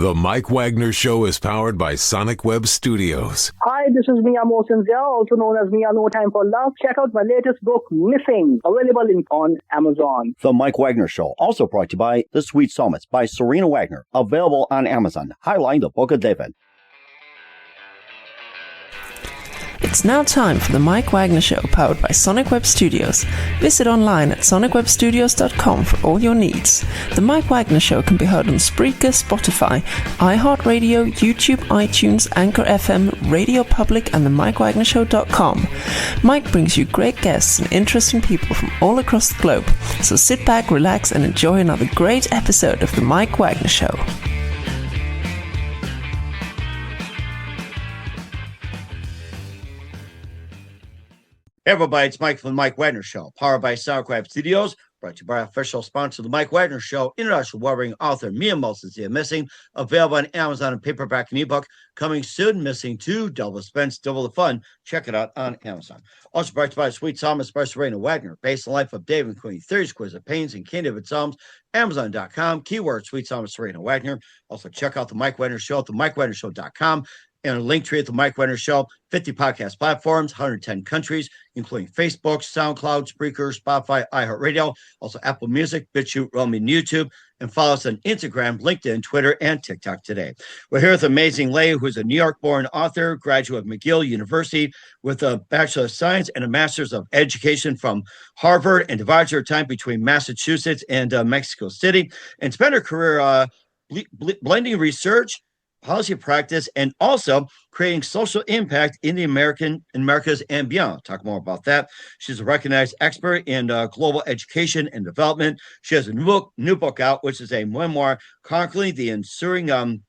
The Mike Wagner Show is powered by Sonic Web Studios. Hi, this is Mia Mosinzia, also known as Mia No Time for Love. Check out my latest book, Missing, available on Amazon. The Mike Wagner Show, also brought to you by The Sweet Psalmist by Serena Wagner, available on Amazon, highlighting the Book of David. It's now time for the Mike Wagner Show, powered by Sonic Web Studios. Visit online at sonicwebstudios.com for all your needs. The Mike Wagner Show can be heard on Spreaker, Spotify, iHeartRadio, YouTube, iTunes, Anchor FM, Radio Public, and the MikeWagnerShow.com. Mike brings you great guests and interesting people from all across the globe. So sit back, relax, and enjoy another great episode of the Mike Wagner Show. Hey everybody, it's Mike from the Mike Wagner Show, powered by Sonic Web Studios, brought to you by our official sponsor of the Mike Wagner Show, international award-winning author Mia Mosinzia, Missing, available on Amazon and paperback and ebook, coming soon, Missing 2, Double the Suspense, Double the Fun. Check it out on Amazon. Also brought to you by Sweet Psalmist by Serena Wagner, based on the life of David and Queen, 30 exquisite pains and King David Psalms, Amazon.com, keyword Sweet Psalmist Serena Wagner. Also check out the Mike Wagner Show at the MikeWagnerShow.com. And a link tree at the Mike Wagner Show, 50 podcast platforms, 110 countries, including Facebook, SoundCloud, Spreaker, Spotify, iHeartRadio, also Apple Music, BitChute, Realme, and YouTube. And follow us on Instagram, LinkedIn, Twitter, and TikTok today. We're here with amazing lady who is a New York-born author, graduate of McGill University with a Bachelor of Science and a Master's of Education from Harvard, and divides her time between Massachusetts and Mexico City, and spent her career blending research, policy practice, and also creating social impact in the Americas and beyond. Talk more about that. She's a recognized expert in global education and development. She has a new book out, which is a memoir chronicling the ensuing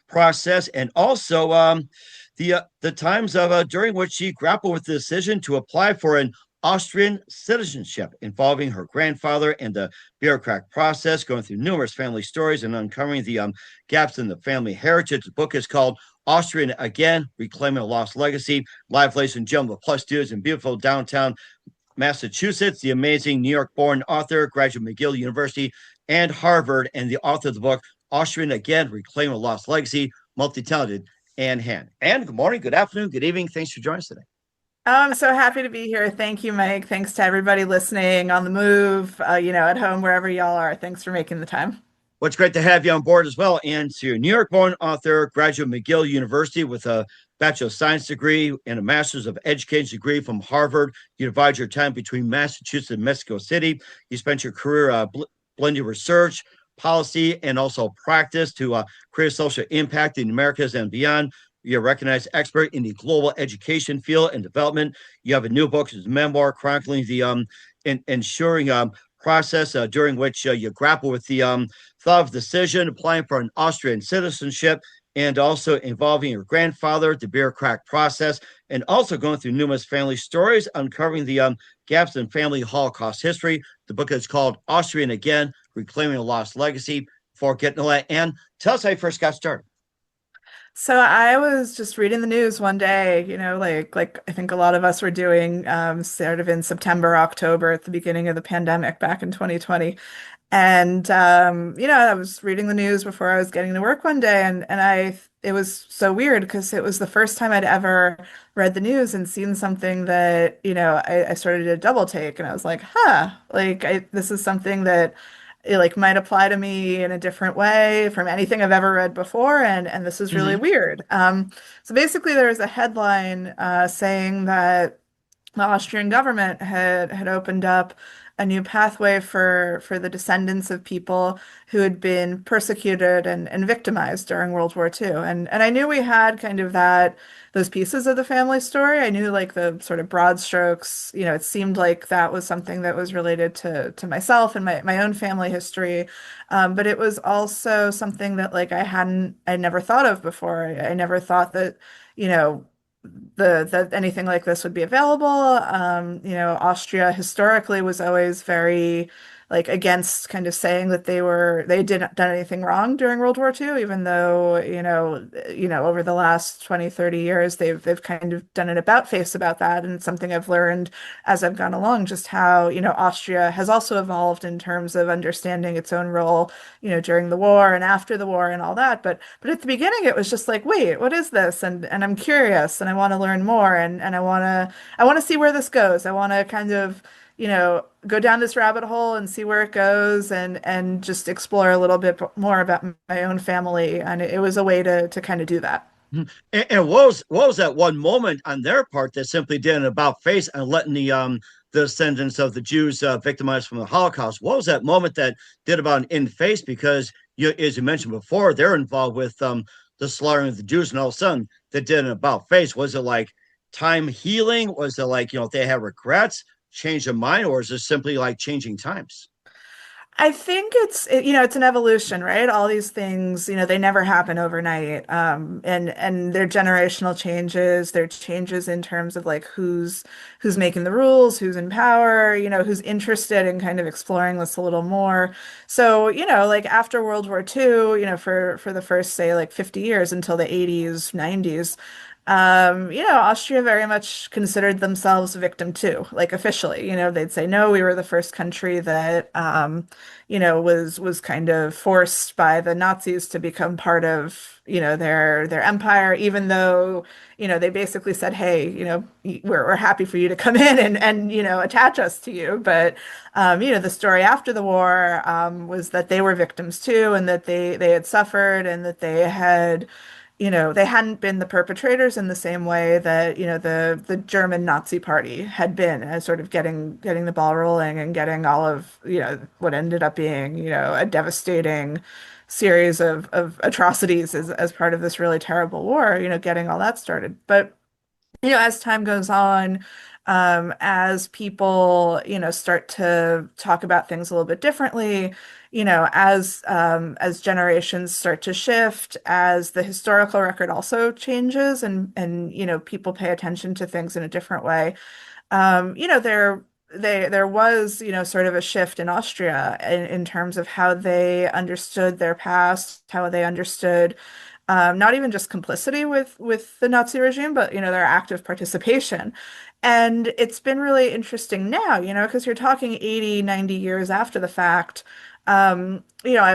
process, and also the times of during which she grappled with the decision to apply for an Austrian citizenship, involving her grandfather and the bureaucratic process, going through numerous family stories and uncovering the gaps in the family heritage. The book is called Austrian Again, Reclaiming a Lost Legacy. Live, ladies and gentlemen, plus dudes in beautiful downtown Massachusetts, the amazing New York-born author, graduate of McGill University and Harvard, and the author of the book Austrian Again, Reclaiming a Lost Legacy, multi-talented Anne Hand. Anne, good morning, good afternoon, good evening. Thanks for joining us today. Oh, I'm so happy to be here. Thank you, Mike. Thanks to everybody listening on the move, at home, wherever y'all are. Thanks for making the time. Well, it's great to have you on board as well. And so you're a New York-born author, graduate of McGill University with a Bachelor of Science degree and a Master's of Education degree from Harvard. You divide your time between Massachusetts and Mexico City. You spent your career blending research, policy, and also practice to create social impact in the Americas and beyond. You're a recognized expert in the global education field and development. You have a new book, it's a memoir chronicling the ensuring process during which you grapple with the thought of decision, applying for an Austrian citizenship, and also involving your grandfather, the bureaucratic process, and also going through numerous family stories, uncovering the gaps in family Holocaust history. The book is called Austrian Again, Reclaiming a Lost Legacy. Before getting to that, Anne, tell us how you first got started. So I was just reading the news one day, like I think a lot of us were doing, sort of in September, October, at the beginning of the pandemic back in 2020. And, I was reading the news before I was getting to work one day, and it was so weird because it was the first time I'd ever read the news and seen something that, I started to double take, and I was like, this is something that it might apply to me in a different way from anything I've ever read before, and this is really weird. So basically, there was a headline saying that the Austrian government had opened up a new pathway for the descendants of people who had been persecuted and victimized during World War II. And I knew we had kind of those pieces of the family story. I knew the sort of broad strokes, it seemed like that was something that was related to myself and my own family history. But it was also something that I'd never thought of before. I never thought that, that anything like this would be available. Austria historically was always very like against kind of saying that they didn't done anything wrong during World War II, even though, over the last 20, 30 years, they've kind of done an about face about that. And it's something I've learned as I've gone along, just how, Austria has also evolved in terms of understanding its own role, during the war and after the war and all that. But at the beginning, it was just like, wait, what is this? And I'm curious and I want to learn more and I want to see where this goes. I want to kind of, go down this rabbit hole and see where it goes and just explore a little bit more about my own family. And it was a way to kind of do that. And what was that one moment on their part that simply did an about face and letting the descendants of the Jews victimized from the Holocaust? What was that moment that did about an in face? Because as you mentioned before, they're involved with the slaughtering of the Jews, and all of a sudden that did an about face. Was it like time healing? Was it like they had regrets, change their mind, or is it simply like changing times? I think it's an evolution, right? All these things, they never happen overnight. And they're generational changes. They're changes in terms of like who's making the rules, who's in power, who's interested in kind of exploring this a little more. So, like after World War II, for the first, say, like 50 years until the 80s, 90s, Austria very much considered themselves a victim too, like officially. They'd say, no, we were the first country that, was kind of forced by the Nazis to become part of, their empire, even though, they basically said, hey, we're happy for you to come in and attach us to you. But, the story after the war, was that they were victims too, and that they had suffered and that they hadn't been the perpetrators in the same way that, the German Nazi Party had been, as sort of getting the ball rolling and getting all of, what ended up being, a devastating series of atrocities as part of this really terrible war, getting all that started. But as time goes on, as people, start to talk about things a little bit differently, as generations start to shift, as the historical record also changes and people pay attention to things in a different way. There was, sort of a shift in Austria in terms of how they understood their past, how they understood not even just complicity with the Nazi regime, but their active participation. And it's been really interesting now, because you're talking 80, 90 years after the fact. I've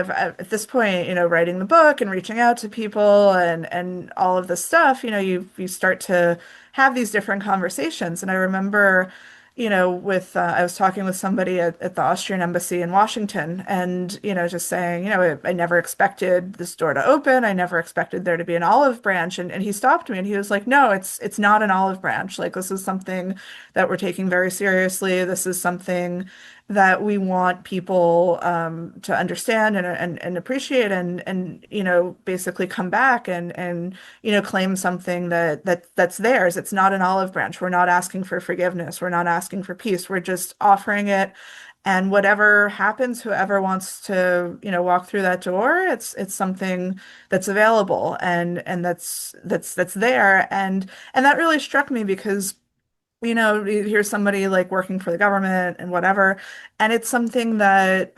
at this point, writing the book and reaching out to people and all of this stuff, you start to have these different conversations. And I remember, with I was talking with somebody at the Austrian embassy in Washington, and just saying, I never expected this door to open. I never expected there to be an olive branch, and he stopped me and he was like, no, it's not an olive branch. Like, this is something that we're taking very seriously. This is something that we want people to understand and appreciate and basically come back and claim something that's theirs. It's not an olive branch. We're not asking for forgiveness. We're not asking for peace. We're just offering it. And whatever happens, whoever wants to, walk through that door, it's something that's available and that's there. And that really struck me because here's somebody like working for the government and whatever, and it's something that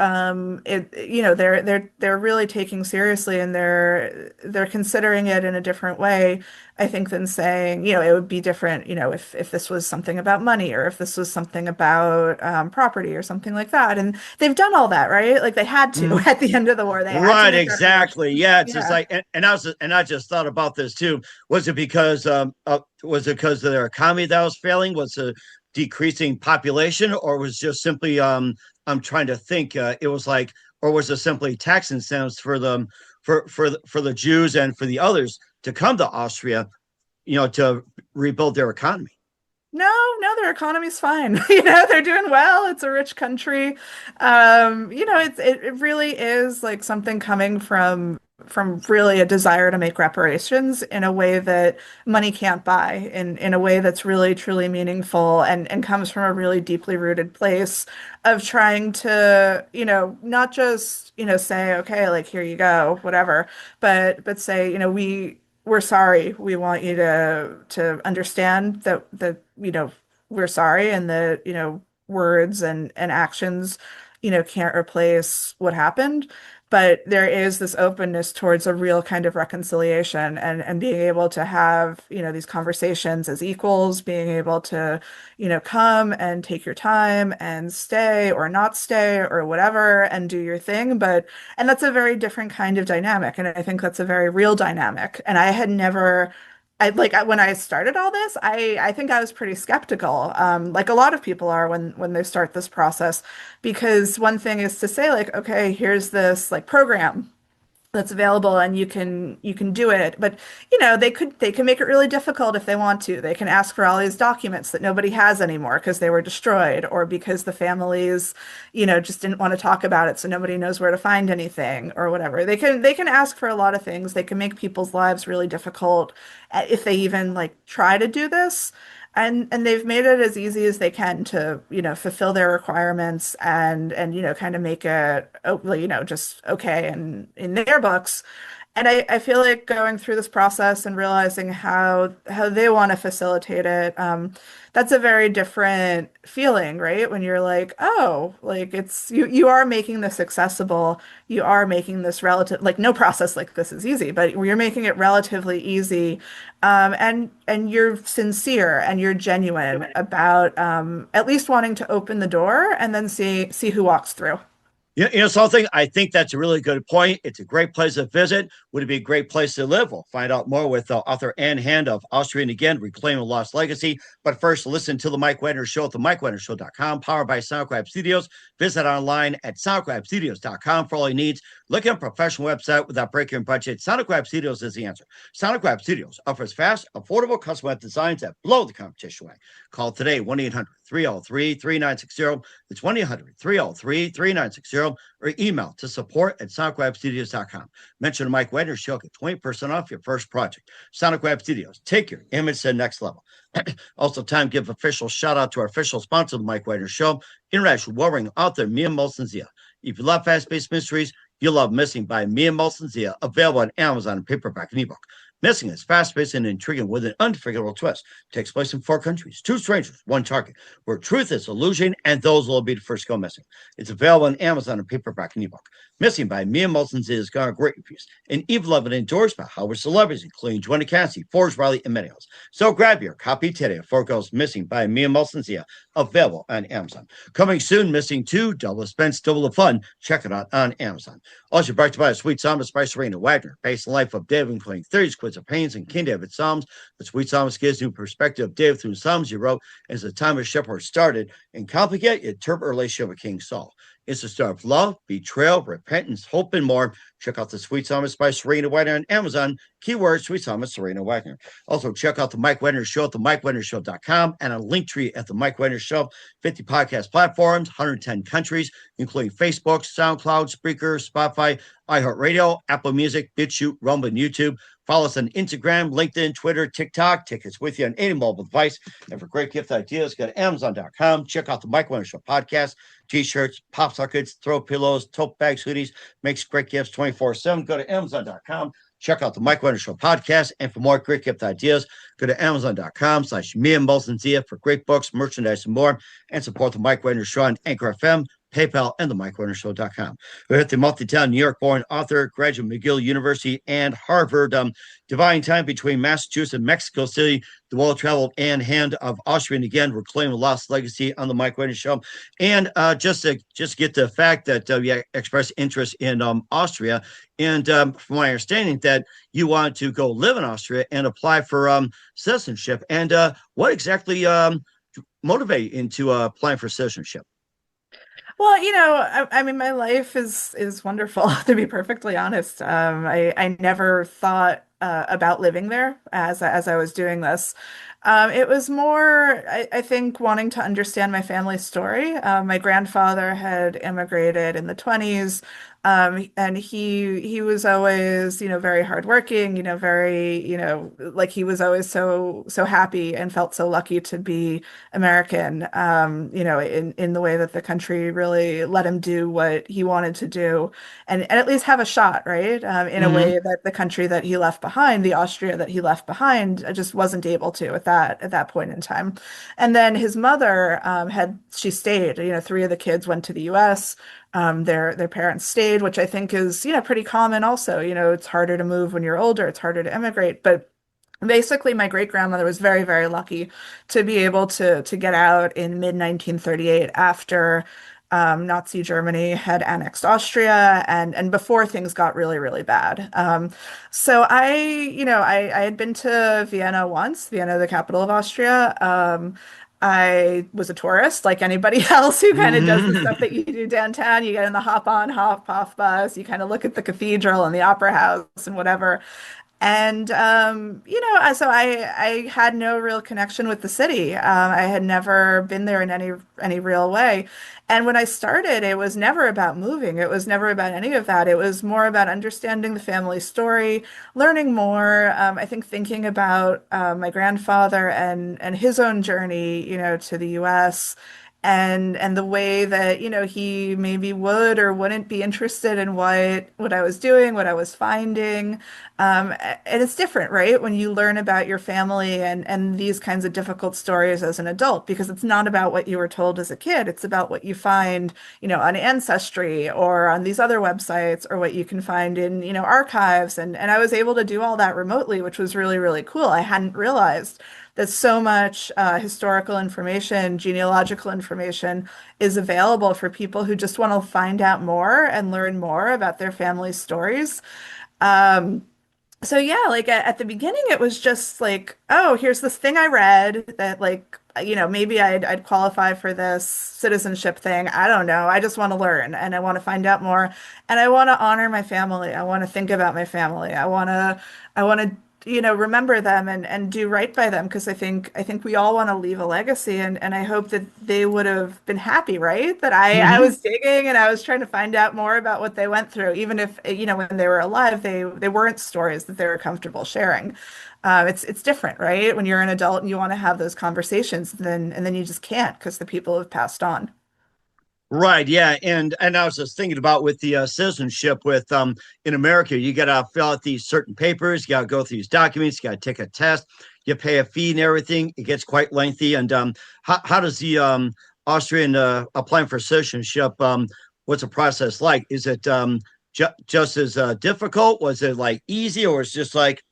they're really taking seriously, and they're considering it in a different way, I think, than saying, it would be different, if this was something about money or if this was something about property or something like that. And they've done all that, right? Like they had to at the end of the war. They had Right, to make exactly. Yeah, it's just yeah. like, and I just thought about this too. Was it because of their economy that was failing? Was it decreasing population, or was just simply I'm trying to think. It was like, or was it simply tax incentives for them for the Jews and for the others to come to Austria, to rebuild their economy? No, their economy's fine. They're doing well. It's a rich country. It really is like something coming from really a desire to make reparations in a way that money can't buy, in a way that's really truly meaningful and comes from a really deeply rooted place of trying to, not just, say, okay, like here you go, whatever, but say, we're sorry. We want you to understand that we're sorry, and that, words and actions, can't replace what happened. But there is this openness towards a real kind of reconciliation and being able to have, these conversations as equals, being able to, come and take your time and stay or not stay or whatever and do your thing. And that's a very different kind of dynamic. And I think that's a very real dynamic. And I had never when I started all this, I think I was pretty skeptical, like a lot of people are when they start this process, because one thing is to say like, okay, here's this like program that's available and you can do it, but they can make it really difficult if they want to. They can ask for all these documents that nobody has anymore because they were destroyed or because the families just didn't want to talk about it, so nobody knows where to find anything or whatever. They can ask for a lot of things. They can make people's lives really difficult if they even like try to do this. And they've made it as easy as they can to, fulfill their requirements and kind of make it, just okay and in their books. And I feel like going through this process and realizing how they want to facilitate it, that's a very different feeling, right? When you're like, oh, like you are making this accessible, you are making this relative, like no process like this is easy, but you're making it relatively easy, and you're sincere and you're genuine about at least wanting to open the door and then see who walks through. Something, I think that's a really good point. It's a great place to visit. Would it be a great place to live? We'll find out more with author Anne Hand of Austrian Again, Reclaiming Lost Legacy. But first, listen to The Mike Wagner Show at themikewagnershow.com, powered by SoundCloud Studios. Visit online at soundcloudstudios.com for all your needs. Look at a professional website without breaking your budget. SoundCloud Studios is the answer. SoundCloud Studios offers fast, affordable, custom designs that blow the competition away. Call today, 1-800-303-3960. It's 1-800-303-3960. Or email to support@soundcloudstudios.com. Mention the Mike Wagner Show, get 20% off your first project. Sonic Web Studios, take your image to the next level. Also, time to give official shout out to our official sponsor of the Mike Wagner Show, international warring author Mia Molson-Zia. If you love fast-paced mysteries, you'll love Missing by Mia Molson-Zia, available on Amazon in paperback and ebook. Missing is fast-paced and intriguing with an unforgettable twist. It takes place in 4 countries, 2 strangers, 1 target, where truth is illusion and those will be the first to go missing. It's available on Amazon in paperback and ebook. Missing by Mia Molson has garnered great reviews and even loved and endorsed by Hollywood celebrities, including Joanna Cassidy, Forbes Riley, and many others. So grab your copy today before it goes missing by Mia Molson, available on Amazon. Coming soon, Missing 2, double expense, double the fun. Check it out on Amazon. Also brought to you by Sweet Psalmist by Serena Wagner, based on the life of David, including 30 Quiz of Pains and King David Psalms. The Sweet Psalmist gives new perspective of David through Psalms he wrote as the time of shepherd started and complicate a turbulent relationship with King Saul. It's the story of love, betrayal, repentance, hope, and more. Check out The Sweet Psalmist by Serena Wagner on Amazon. Keyword, Sweet Psalmist, Serena Wagner. Also, check out The Mike Wagner Show at themikewagnershow.com and a Linktree at The Mike Wagner Show. 50 podcast platforms, 110 countries, including Facebook, SoundCloud, Spreaker, Spotify, iHeartRadio, Apple Music, BitChute, Rumble, and YouTube. Follow us on Instagram, LinkedIn, Twitter, TikTok. Take us with you on any mobile device. And for great gift ideas, go to Amazon.com. Check out the Mike Wagner Show podcast, T-shirts, pop sockets, throw pillows, tote bags, hoodies. Makes great gifts 24/7. Go to Amazon.com. Check out the Mike Wagner Show podcast. And for more great gift ideas, go to Amazon.com/Mia Molson-Zia for great books, merchandise, and more. And support the Mike Wagner Show on Anchor FM, PayPal, and the MikeWagnerShow.com. We're at the multi-town New York-born author, graduate of McGill University and Harvard. Dividing time between Massachusetts and Mexico City, the well-traveled Anne Hand of Austrian Again, Reclaiming Lost Legacy on the Mike Wagner Show. And just get the fact that you expressed interest in Austria. And from my understanding that you want to go live in Austria and apply for citizenship. And what exactly motivated you into applying for citizenship? Well, I mean, my life is wonderful, to be perfectly honest. I never thought about living there as I was doing this. It was more, I think, wanting to understand my family's story. My grandfather had immigrated in the 20s. And he was always, very hardworking, very, like he was always so happy and felt so lucky to be American, in the way that the country really let him do what he wanted to do and at least have a shot, right? In a Hmm. way that the country that he left behind, the Austria that he left behind, just wasn't able to at that point in time. And then his mother she stayed. Three of the kids went to the U.S. Their parents stayed, which I think is pretty common. Also, it's harder to move when you're older. It's harder to immigrate, but. Basically, my great grandmother was very, very lucky to be able to get out in mid 1938 after Nazi Germany had annexed Austria and before things got really, really bad. So I had been to Vienna once, Vienna, the capital of Austria. I was a tourist like anybody else who kind of does the stuff Hmm. that you do downtown. You get in the hop on, hop off bus, you kind of look at the cathedral and the opera house and whatever. And so I had no real connection with the city. I had never been there in any real way. And when I started, it was never about moving. It was never about any of that. It was more about understanding the family story, learning more. I think thinking about my grandfather and his own journey, to the U.S. And the way that he maybe would or wouldn't be interested in what I was doing, what I was finding. And it's different, right? When you learn about your family and these kinds of difficult stories as an adult, because it's not about what you were told as a kid. It's about what you find, on Ancestry or on these other websites or what you can find in, archives. And I was able to do all that remotely, which was really, really cool. I hadn't realized that so much historical information, genealogical information is available for people who just want to find out more and learn more about their family's stories. Um, so yeah, like at the beginning, it was just like, oh, here's this thing I read that like, maybe I'd qualify for this citizenship thing. I don't know. I just want to learn and I want to find out more and I want to honor my family. I want to think about my family. I want to, remember them and do right by them because I think we all want to leave a legacy and I hope that they would have been happy, right? That I Hmm. was digging and I was trying to find out more about what they went through, even if, when they were alive, they weren't stories that they were comfortable sharing. It's different, right? When you're an adult and you want to have those conversations, then you just can't because the people have passed on. Right, yeah, and I was just thinking about with the citizenship with in America, you got to fill out these certain papers, you got to go through these documents, you got to take a test, you pay a fee and everything. It gets quite lengthy. And how does the Austrian applying for citizenship? What's the process like? Is it just as difficult? Was it like easy, or is it just like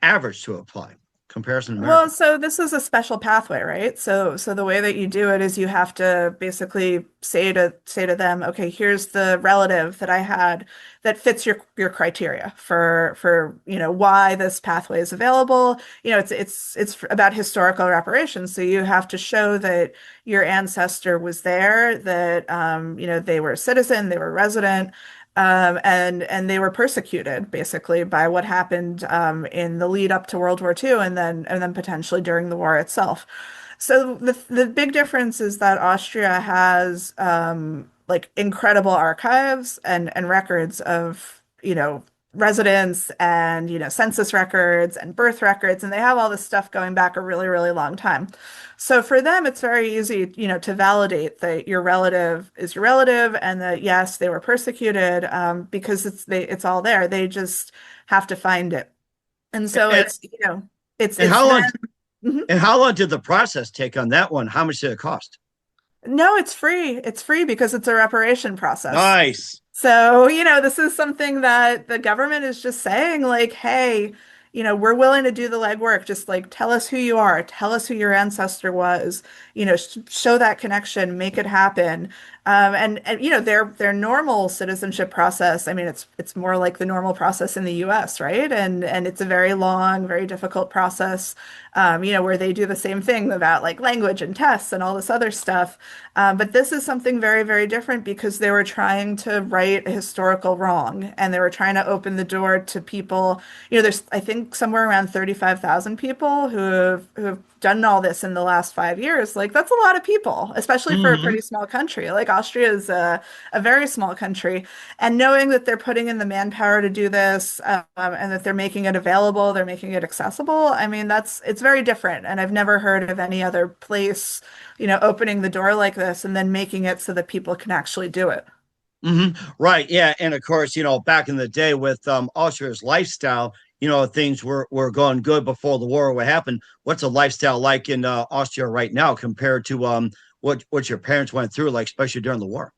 average to apply comparison to Well, America? so this is a special pathway, right? So the way that you do it is you have to basically say to them, okay, here's the relative that I had that fits your criteria for why this pathway is available. It's about historical reparations. So you have to show that your ancestor was there, that they were a citizen, they were resident. And they were persecuted basically by what happened in the lead up to World War II and then potentially during the war itself. So the big difference is that Austria has like incredible archives and records of residents and census records and birth records, and they have all this stuff going back a really, really long time. So for them, it's very easy, to validate that your relative is your relative and that yes, they were persecuted because it's all there. They just have to find it. And so And, and it's how then. long Mhm. and how long did the process take on that one? How much did it cost? No, it's free. It's free because it's a reparation process. Nice. So, this is something that the government is just saying, like, hey, we're willing to do the legwork. Just like tell us who you are, tell us who your ancestor was, show that connection, make it happen. And their normal citizenship process, I mean, it's more like the normal process in the US, right? And it's a very long, very difficult process, where they do the same thing about like language and tests and all this other stuff. But this is something very, very different because they were trying to right a historical wrong and they were trying to open the door to people. There's, I think, think somewhere around 35,000 people who have done all this in the last 5 years. Like that's a lot of people, especially for a Hmm. pretty small country. Like Austria is a very small country, and knowing that they're putting in the manpower to do this, and that they're making it available, they're making it accessible. I mean, it's very different, and I've never heard of any other place, opening the door like this and then making it so that people can actually do it. Hmm. Right. Yeah. And of course, back in the day with Austria's lifestyle, things were going good before the war. What happened? What's a lifestyle like in Austria right now compared to what your parents went through, like especially during the war?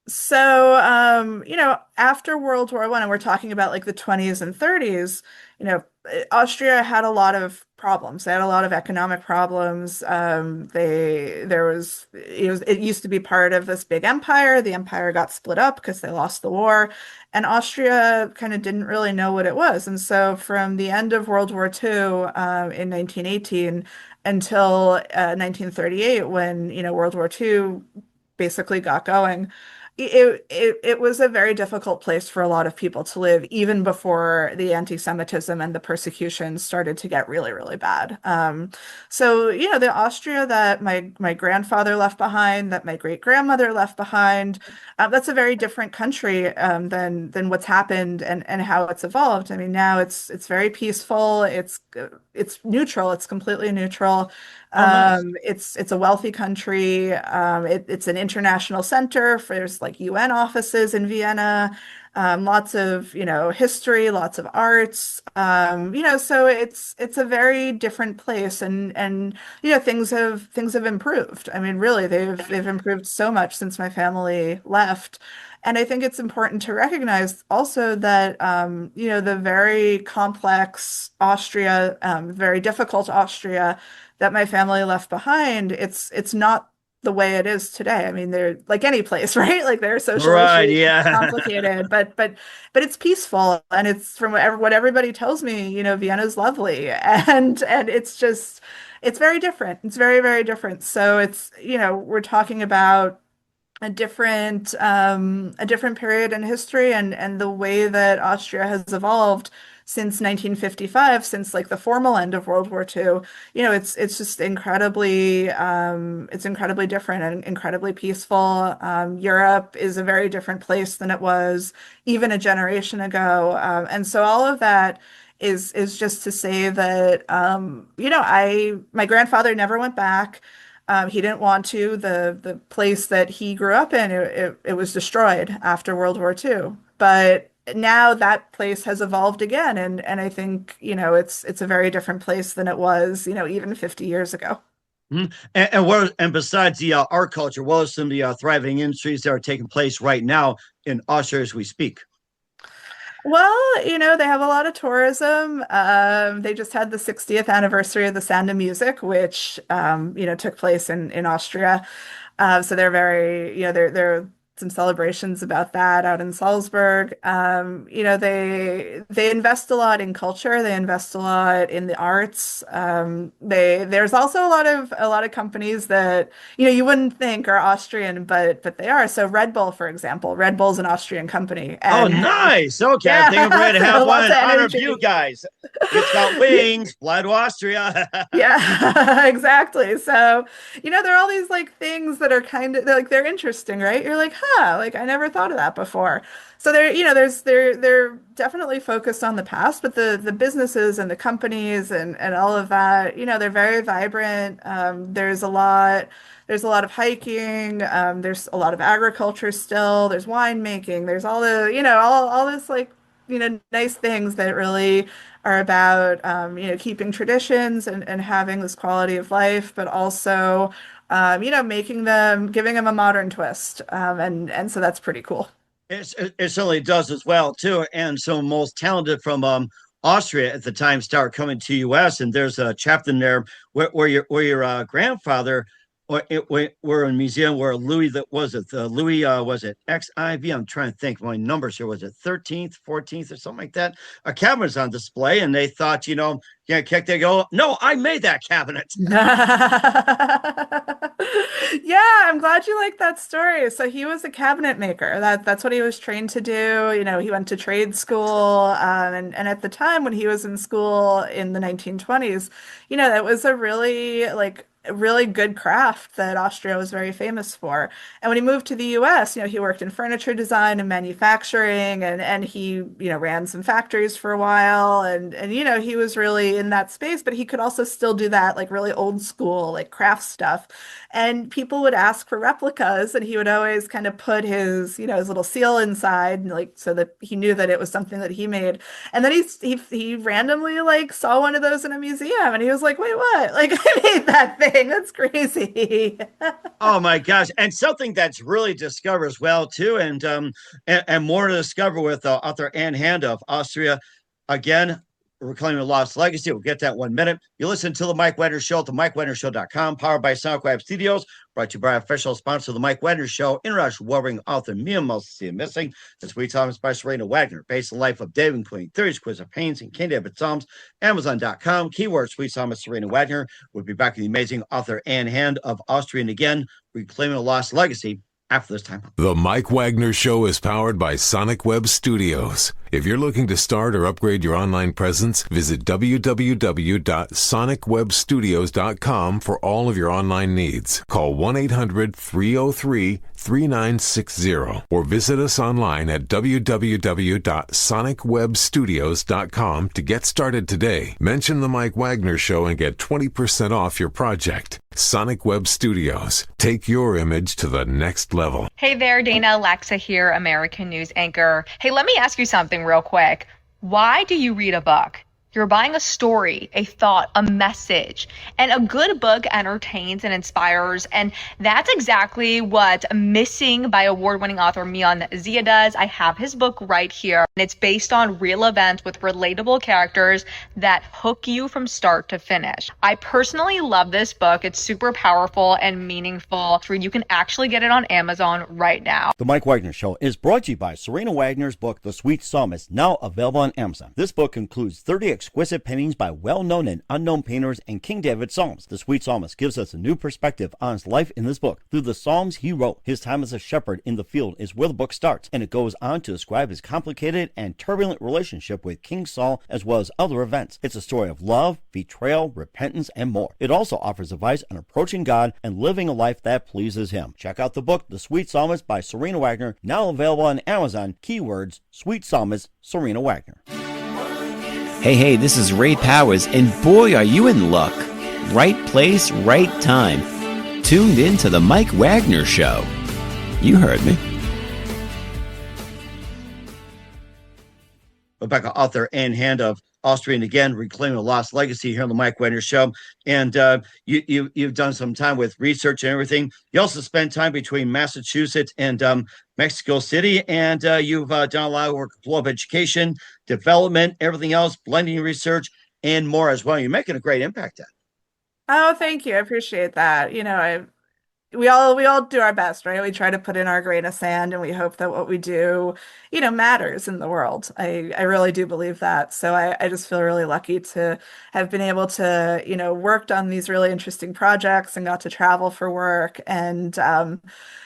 So, after World War I, and we're talking about like the 20s and 30s, Austria had a lot of problems. They had a lot of economic problems. It used to be part of this big empire. The empire got split up because they lost the war, and Austria kind of didn't really know what it was. And so, from the end of World War II, in 1918 until 1938, when, World War II basically got going, it was a very difficult place for a lot of people to live, even before the anti-Semitism and the persecution started to get really, really bad. So, the Austria that my grandfather left behind, that my great grandmother left behind, that's a very different country, than what's happened and how it's evolved. I mean, now it's very peaceful. It's neutral. It's completely neutral. Oh, nice. It's a wealthy country. It's an international center for there's like UN offices in Vienna, lots of, history, lots of arts. So it's a very different place, and things have improved. I mean, really, they've improved so much since my family left. And I think it's important to recognize also that, the very complex Austria, very difficult Austria that my family left behind, it's not the way it is today. I mean, they're like any place, right? Like there are social Right. issues, it's Yeah. complicated, but it's peaceful, and it's from what everybody tells me, Vienna's lovely, and it's very different. It's very, very different. So it's, we're talking about a different period in history, and the way that Austria has evolved since 1955, since like the formal end of World War II. It's just incredibly different and incredibly peaceful. Europe is a very different place than it was even a generation ago. And so all of that is just to say that, my grandfather never went back. He didn't want to. The place that he grew up in, it was destroyed after World War II. But now that place has evolved again, and I think, it's a very different place than it was, even 50 years ago. Mhm. And besides the art culture, what are some of the thriving industries that are taking place right now in Austria as we speak? Well, they have a lot of tourism. They just had the 60th anniversary of the Sound of Music, which, took place in Austria. So they're very, there are some celebrations about that out in Salzburg. They invest a lot in culture. They invest a lot in the arts. There's also a lot of companies that, you wouldn't think are Austrian, but they are. So Red Bull, for example, Red Bull's an Austrian company, Oh, and nice. Okay, I think I'm yeah, ready to have so one lots in of honor of you energy. guys. It's got wings. Fly to Austria. Yeah, exactly. So, there are all these like things that are they're interesting, right? You're like, huh, like I never thought of that before. So they're definitely focused on the past, but the businesses and the companies and all of that, they're very vibrant. There's a lot of hiking, there's a lot of agriculture still, there's winemaking, there's all the, all this like, nice things that really are about, keeping traditions and having this quality of life, but also, giving them a modern twist. And so that's pretty cool. It certainly does as well too. And so most talented from Austria at the time start coming to U.S. And there's a chapter in there where your grandfather were in a museum where Louis, that was it, Louis, was it XIV? I'm trying to think my numbers here. Was it 13th, 14th, or something like that? A cabinet's on display, and they thought, yeah, kick, they go, no, I made that cabinet. Yeah, I'm glad you like that story. So he was a cabinet maker. That's what he was trained to do. He went to trade school, and at the time when he was in school in the 1920s, that was a really good craft that Austria was very famous for. And when he moved to the US, he worked in furniture design and manufacturing, and he, ran some factories for a while, and he was really in that space, but he could also still do that like really old school like craft stuff. And people would ask for replicas, and he would always kind of put his little seal inside, like so that he knew that it was something that he made. And then he randomly like saw one of those in a museum, and he was like, "Wait, what? Like I made that thing? That's crazy." Oh my gosh! And something that's really discovered as well too, and more to discover with author Anne Hand of Austria Again, Reclaiming the Lost Legacy. We'll get that 1 minute. You listen to the Mike Wagner Show at the MikeWagnerShow.com, powered by SoundCloud Studios, brought to you by our official sponsor of the Mike Wagner Show, international well-being author Mia Mostly Missing. That's Sweet Psalms by Serena Wagner, based on the life of David Queen, Theories, Quiz of Pains, and King David Psalms. Amazon.com, keyword Sweet Psalms Serena Wagner. We'll be back with the amazing author Anne Hand of Austrian Again, Reclaiming the Lost Legacy, after this time. The Mike Wagner Show is powered by Sonic Web Studios. If you're looking to start or upgrade your online presence, visit www.sonicwebstudios.com for all of your online needs. Call 1-800-303-3960 or visit us online at www.sonicwebstudios.com to get started today. Mention the Mike Wagner Show and get 20% off your project. Sonic Web Studios. Take your image to the next level. Hey there, Dana Alexa here, American News anchor. Hey, let me ask you something real quick. Why do you read a book? You're buying a story, a thought, a message. And a good book entertains and inspires. And that's exactly what Missing by award-winning author Mian Zia does. I have his book right here. And it's based on real events with relatable characters that hook you from start to finish. I personally love this book. It's super powerful and meaningful. You can actually get it on Amazon right now. The Mike Wagner Show is brought to you by Serena Wagner's book, The Sweet Psalmist, now available on Amazon. This book includes 30 exquisite paintings by well-known and unknown painters and King David Psalms. The Sweet Psalmist gives us a new perspective on his life in this book. Through the Psalms he wrote, his time as a shepherd in the field is where the book starts, and it goes on to describe his complicated and turbulent relationship with King Saul as well as other events. It's a story of love, betrayal, repentance, and more. It also offers advice on approaching God and living a life that pleases him. Check out the book, The Sweet Psalmist by Serena Wagner, now available on Amazon. Keywords, Sweet Psalmist, Serena Wagner. Hey, this is Ray Powers, and boy, are you in luck. Right place, right time. Tuned in to the Mike Wagner Show. You heard me. Rebecca, author Anne Hand of Austrian Again, Reclaiming the Lost Legacy here on the Mike Wagner Show. And you've done some time with research and everything. You also spent time between Massachusetts and Mexico City, and you've done a lot of work with global education, development, everything else, blending research, and more as well. You're making a great impact at it. Oh, thank you. I appreciate that. We all do our best, right? We try to put in our grain of sand, and we hope that what we do, matters in the world. I really do believe that. So I just feel really lucky to have been able to, worked on these really interesting projects and got to travel for work. And,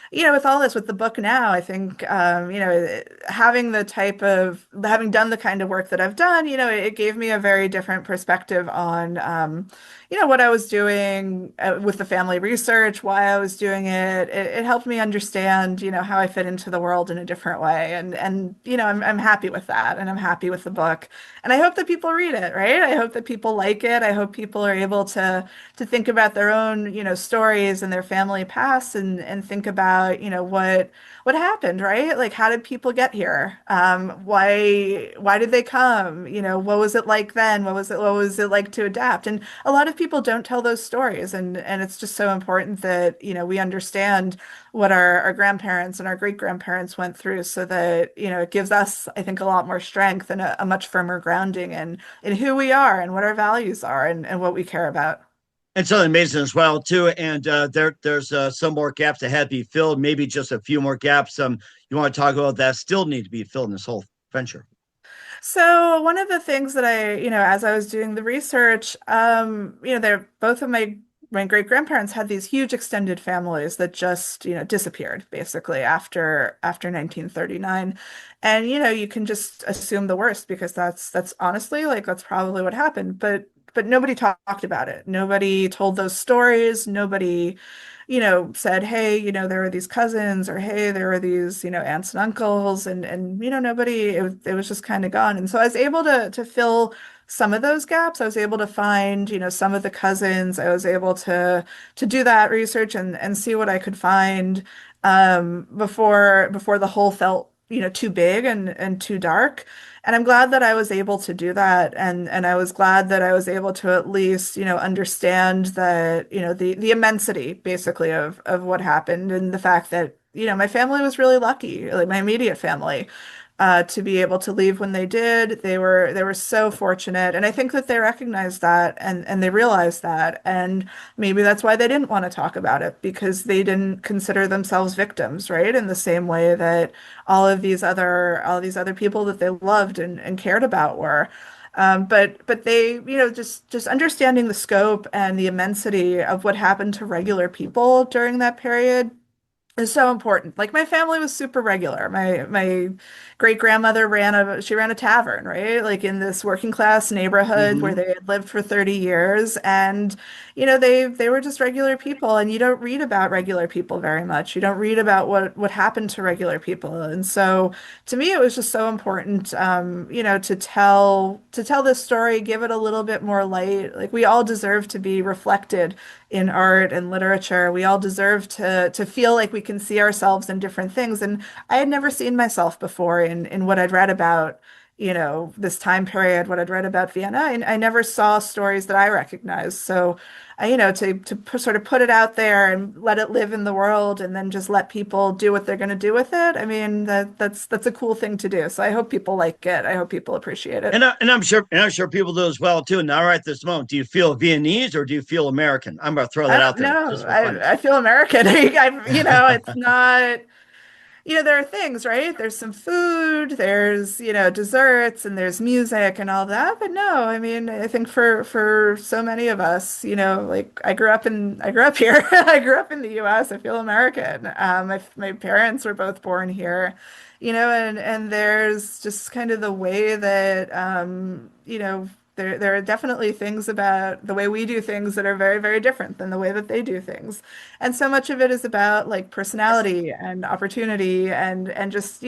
with all this, with the book now, I think, having done the kind of work that I've done, it gave me a very different perspective on, what I was doing with the family research, why I was doing it. It helped me understand, how I fit into the world in a different way. And I'm happy with that, and I'm happy with the book. And I hope that people read it, right? I hope that people like it. I hope people are able to think about their own, stories and their family past, and think about, what happened, right? Like, how did people get here? Why did they come? What was it like then? What was it like to adapt? And a lot of people don't tell those stories, and it's just so important that we understand what our grandparents and our great grandparents went through, so that it gives us, I think, a lot more strength and a much firmer grounding in who we are and what our values are, and what we care about. And something amazing as well too. And there's some more gaps that have to be filled, maybe just a few more gaps. You want to talk about that still need to be filled in this whole venture? So one of the things that as I was doing the research, they're both of my my great grandparents had these huge extended families that just, disappeared basically after 1939. And, you can just assume the worst because that's honestly like that's probably what happened. But nobody talked about it. Nobody told those stories. Nobody, said, hey, there were these cousins or hey, there were these, aunts and uncles and nobody, it was just kind of gone. And so I was able to fill some of those gaps. I was able to find, some of the cousins. I was able to do that research and see what I could find before the whole felt, too big and too dark. And I'm glad that I was able to do that. And I was glad that I was able to at least, understand that, the immensity basically of what happened and the fact that, my family was really lucky, like my immediate family to be able to leave when they did. They were so fortunate, and I think that they recognized that and they realized that, and maybe that's why they didn't want to talk about it because they didn't consider themselves victims, right? In the same way that all these other people that they loved and cared about were. But they, just understanding the scope and the immensity of what happened to regular people during that period is so important. Like my family was super regular. My great grandmother ran a tavern, right? Like in this working class neighborhood where Hmm. they had lived for 30 years. And, they were just regular people. And you don't read about regular people very much. You don't read about what happened to regular people. And so to me, it was just so important, to tell this story, give it a little bit more light. Like we all deserve to be reflected in art and literature. We all deserve to feel like we can see ourselves in different things. And I had never seen myself before in what I'd read about, this time period, what I'd read about Vienna. And I never saw stories that I recognized. So, sort of put it out there and let it live in the world and then just let people do what they're going to do with it. I mean, that's a cool thing to do. So I hope people like it. I hope people appreciate it. And I'm sure people do as well too. Now, right at this moment, do you feel Viennese or do you feel American? I'm going to throw I that don't out there know. just for fun. I feel American. It's not, there are things, right? There's some food, there's, desserts and there's music and all that. But no, I mean, I think for so many of us, like I grew up here. I grew up in the US. I feel American. My parents were both born here, and there's just kind of the way that there are definitely things about the way we do things that are very, very different than the way that they do things. And so much of it is about like personality and opportunity and just,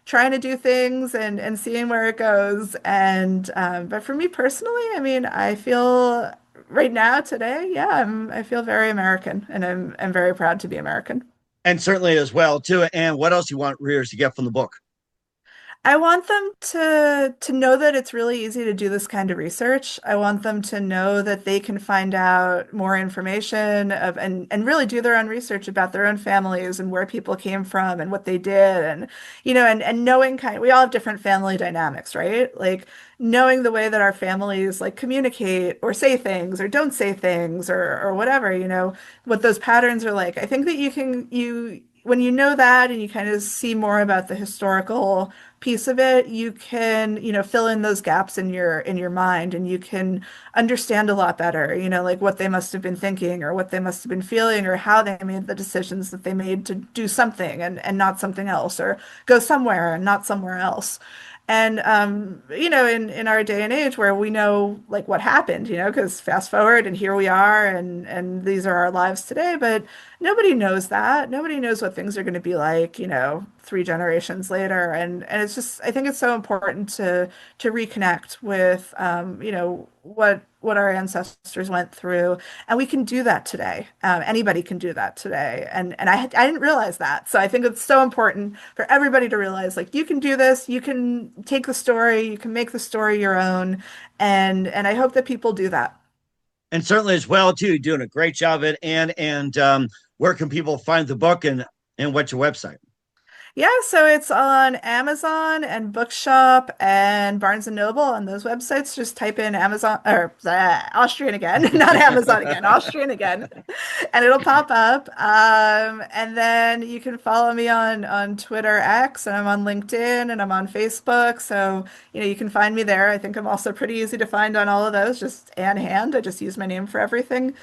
trying to do things and seeing where it goes. And but for me personally, I mean, I feel right now today, yeah, I feel very American and I'm very proud to be American. And certainly as well too. And what else you want readers to get from the book? I want them to know that it's really easy to do this kind of research. I want them to know that they can find out more information and really do their own research about their own families and where people came from and what they did and and knowing we all have different family dynamics, right? Like knowing the way that our families like communicate or say things or don't say things or whatever, what those patterns are like. I think that you when you know that and you kind of see more about the historical piece of it, you can, fill in those gaps in your mind and you can understand a lot better, like what they must have been thinking or what they must have been feeling or how they made the decisions that they made to do something and not something else or go somewhere and not somewhere else. And in our day and age where we know like what happened, because fast forward and here we are and these are our lives today, but nobody knows that. Nobody knows what things are going to be like, 3 generations later. And it's just I think it's so important to reconnect with what our ancestors went through. And we can do that today. Anybody can do that today. And I didn't realize that. So I think it's so important for everybody to realize like you can do this, you can take the story, you can make the story your own. And I hope that people do that. And certainly as well too, you're doing a great job at it. And where can people find the book and what's your website? Yeah, so it's on Amazon and Bookshop and Barnes and Noble on those websites. Just type in Amazon or Austrian Again, not Amazon again, Austrian Again, and it'll pop up. And then you can follow me on Twitter X, and I'm on LinkedIn, and I'm on Facebook. So you can find me there. I think I'm also pretty easy to find on all of those. Just Anne Hand. I just use my name for everything.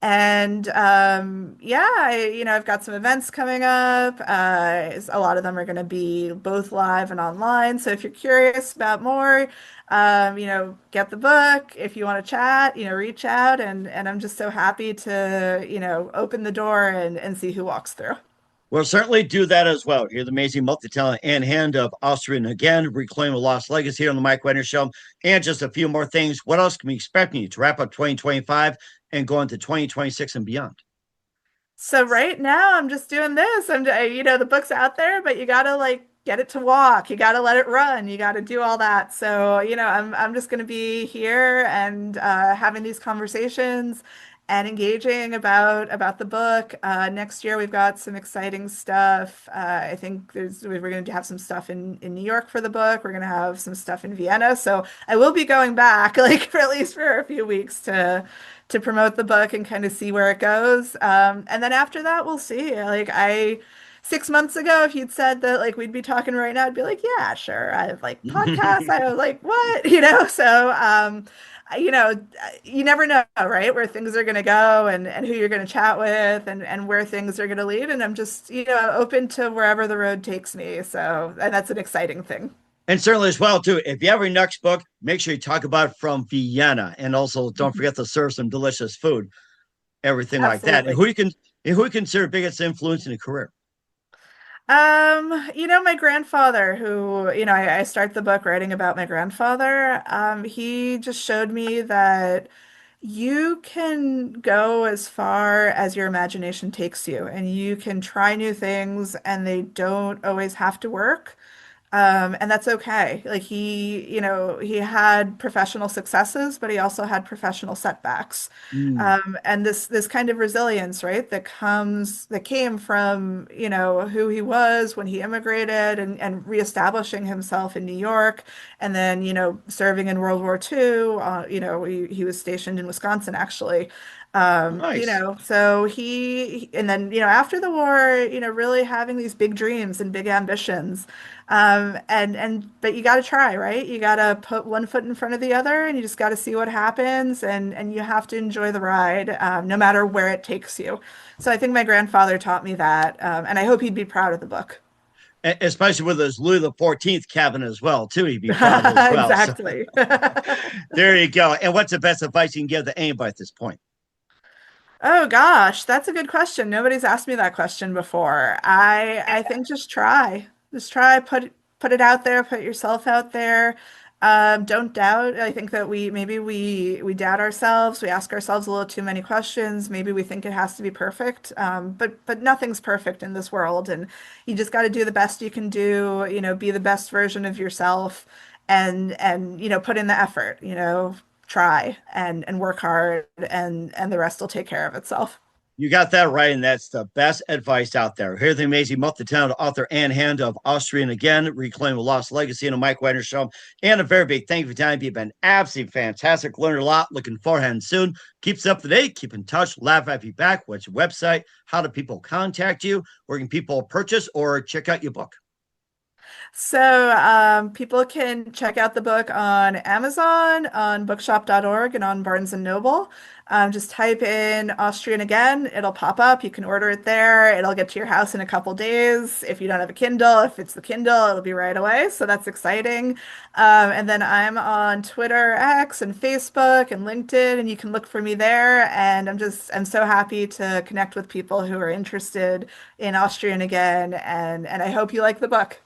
And yeah, I've got some events coming up. A lot of them are going to be both live and online. So if you're curious about more, get the book. If you want to chat, reach out. And I'm just so happy to, open the door and see who walks through. We'll certainly do that as well. Here's the amazing multi-talent Anne Hand of Austrian Again, Reclaim a Lost Legacy here on the Mike Wagner Show. And just a few more things. What else can we expect you to wrap up 2025 and go into 2026 and beyond? So right now I'm just doing this. The book's out there, but you gotta get it to walk. You gotta let it run. You gotta do all that. So, I'm just gonna be here and having these conversations and engaging about the book. Next year we've got some exciting stuff. I think we're going to have some stuff in New York for the book. We're going to have some stuff in Vienna. So I will be going back, for at least for a few weeks to promote the book and kind of see where it goes. And then after that, we'll see. 6 months ago, if you'd said that we'd be talking right now, I'd be like, yeah, sure. I have podcasts. I was like, what? So you never know, right? Where things are going to go and who you're going to chat with and where things are going to lead. And I'm just, open to wherever the road takes me. So, and that's an exciting thing. And certainly as well, too, if you have your next book, make sure you talk about it from Vienna. And also don't forget to serve some delicious food, everything Absolutely. like that. And who you consider biggest influence in your career? My grandfather, who, I start the book writing about my grandfather. He just showed me that you can go as far as your imagination takes you, and you can try new things, and they don't always have to work. And that's okay. He had professional successes, but he also had professional setbacks. And this kind of resilience, right, that came from, who he was when he immigrated and reestablishing himself in New York, and then, serving in World War II. He was stationed in Wisconsin, actually. Nice. So and then, after the war, really having these big dreams and big ambitions. But you got to try, right? You got to put one foot in front of the other, and you just got to see what happens, and you have to enjoy the ride, no matter where it takes you. So I think my grandfather taught me that, and I hope he'd be proud of the book. Especially with his Louis the 14th cabinet as well, too. He'd be proud of as well. Exactly. So, there you go. And what's the best advice you can give to anybody at this point? Oh gosh, that's a good question. Nobody's asked me that question before. I think just try. Just try, put it out there, put yourself out there. Don't doubt. I think that we doubt ourselves. We ask ourselves a little too many questions. Maybe we think it has to be perfect. But nothing's perfect in this world, and you just got to do the best you can do, be the best version of yourself, and put in the effort, try and work hard, and the rest will take care of itself. You got that right, and that's the best advice out there. Here's the amazing multi-talented author Anne Hand of Austrian Again, Reclaim a Lost Legacy in a Mike Wagner Show. And a very big thank you for time. You've been absolutely fantastic. Learned a lot. Looking forward to soon. Keep us up to date. Keep in touch. Laugh at you back. What's your website? How do people contact you? Where can people purchase or check out your book? So people can check out the book on Amazon, on bookshop.org, and on Barnes and Noble. Just type in Austrian Again. It'll pop up. You can order it there. It'll get to your house in a couple days. If you don't have a Kindle, if it's the Kindle, it'll be right away. So that's exciting. And then I'm on Twitter, X, and Facebook, and LinkedIn, and you can look for me there. And I'm so happy to connect with people who are interested in Austrian Again. And I hope you like the book.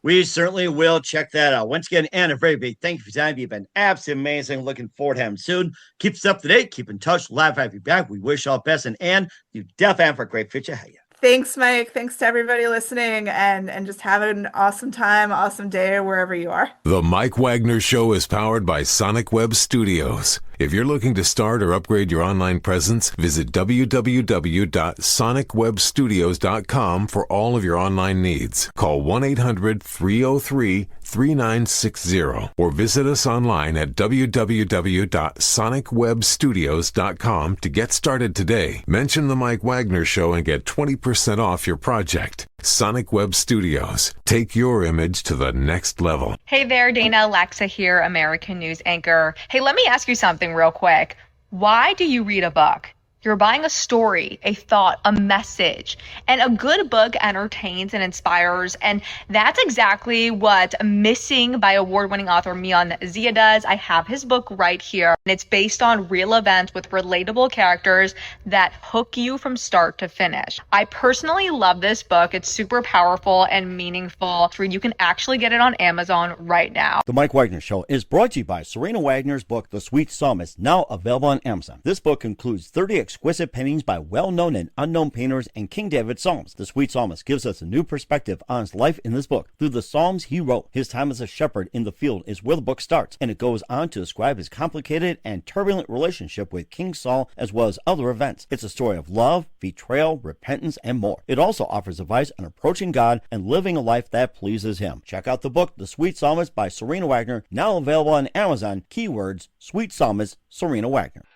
We certainly will check that out. Once again, Anne, a very big thank you for your time. You've been absolutely amazing. Looking forward to having soon. Keep us up to date. Keep in touch. Laugh at you back. We wish all best. And Anne, you definitely have a great future ahead of you. Thanks, Mike. Thanks to everybody listening, and just have an awesome time, awesome day wherever you are. The Mike Wagner Show is powered by Sonic Web Studios. If you're looking to start or upgrade your online presence, visit www.sonicwebstudios.com for all of your online needs. Call 1-800-303-3960 or visit us online at www.sonicwebstudios.com to get started today. Mention the Mike Wagner Show and get 20% off your project. Sonic Web Studios. Take your image to the next level. Hey there, Dana Alexa here, American news anchor. Hey, let me ask you something real quick. Why do you read a book? You're buying a story, a thought, a message. And a good book entertains and inspires. And that's exactly what Missing by award-winning author Mian Zia does. I have his book right here. And it's based on real events with relatable characters that hook you from start to finish. I personally love this book. It's super powerful and meaningful. You can actually get it on Amazon right now. The Mike Wagner Show is brought to you by Serena Wagner's book, The Sweet Psalmist, now available on Amazon. This book includes 30 exquisite paintings by well-known and unknown painters and King David's Psalms. The Sweet Psalmist gives us a new perspective on his life in this book. Through the Psalms he wrote, his time as a shepherd in the field is where the book starts, and it goes on to describe his complicated and turbulent relationship with King Saul as well as other events. It's a story of love, betrayal, repentance, and more. It also offers advice on approaching God and living a life that pleases him. Check out the book, The Sweet Psalmist by Serena Wagner, now available on Amazon. Keywords, Sweet Psalmist, Serena Wagner.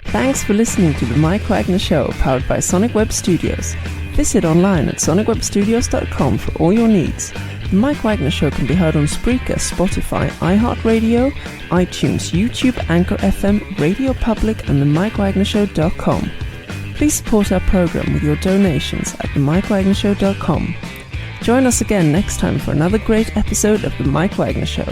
Thanks for listening to the Mike Wagner Show, powered by Sonic Web Studios. Visit online at sonicwebstudios.com for all your needs. The Mike Wagner Show can be heard on Spreaker, Spotify, iHeartRadio, iTunes, YouTube, Anchor FM, Radio Public, and themikewagnershow.com. Please support our program with your donations at themikewagnershow.com. Join us again next time for another great episode of The Mike Wagner Show.